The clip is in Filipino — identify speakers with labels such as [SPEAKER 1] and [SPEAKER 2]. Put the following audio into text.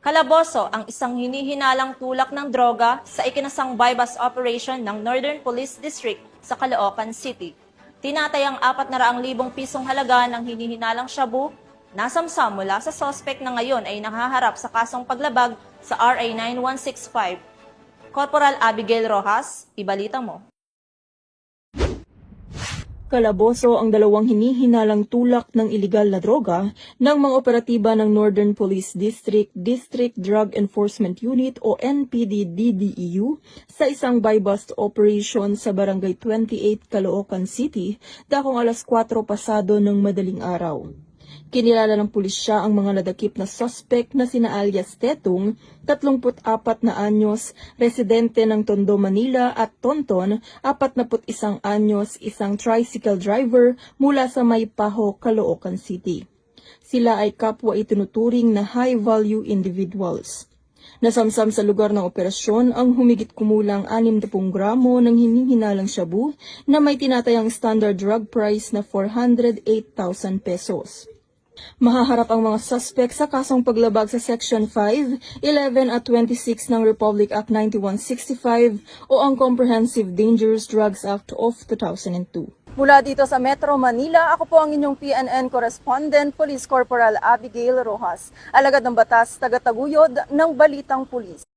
[SPEAKER 1] Kalaboso ang isang hinihinalang tulak ng droga sa ikinasang bypass operation ng Northern Police District sa Caloocan City. Tinatayang 400,000 pisong halaga ng hinihinalang shabu nasamsam mula sa sospek na ngayon ay nahaharap sa kasong paglabag sa RA 9165. Corporal Abigail Rojas, ibalita mo.
[SPEAKER 2] Kalaboso ang dalawang hinihinalang tulak ng iligal na droga ng mga operatiba ng Northern Police District District Drug Enforcement Unit o NPD-DDEU sa isang buy-bust operation sa Barangay 28, Caloocan City, dakong alas 4 pasado ng madaling araw. Kinilala ng pulisya ang mga nadakip na suspect na sina alias Tetong, 34 na anyos, residente ng Tondo, Manila at Tonton, 41 anyos, isang tricycle driver mula sa Maypaho, Caloocan City. Sila ay kapwa itinuturing na high-value individuals. Nasamsam sa lugar ng operasyon ang humigit kumulang 60 gramo ng hinihinalang shabu na may tinatayang standard drug price na 408,000 pesos. Mahaharap ang mga suspect sa kasong paglabag sa Section 5, 11 at 26 ng Republic Act 9165 o ang Comprehensive Dangerous Drugs Act of 2002. Mula dito sa Metro Manila, ako po ang inyong PNN correspondent, Police Corporal Abigail Rojas, alagad ng batas, tagataguyod ng Balitang Pulis.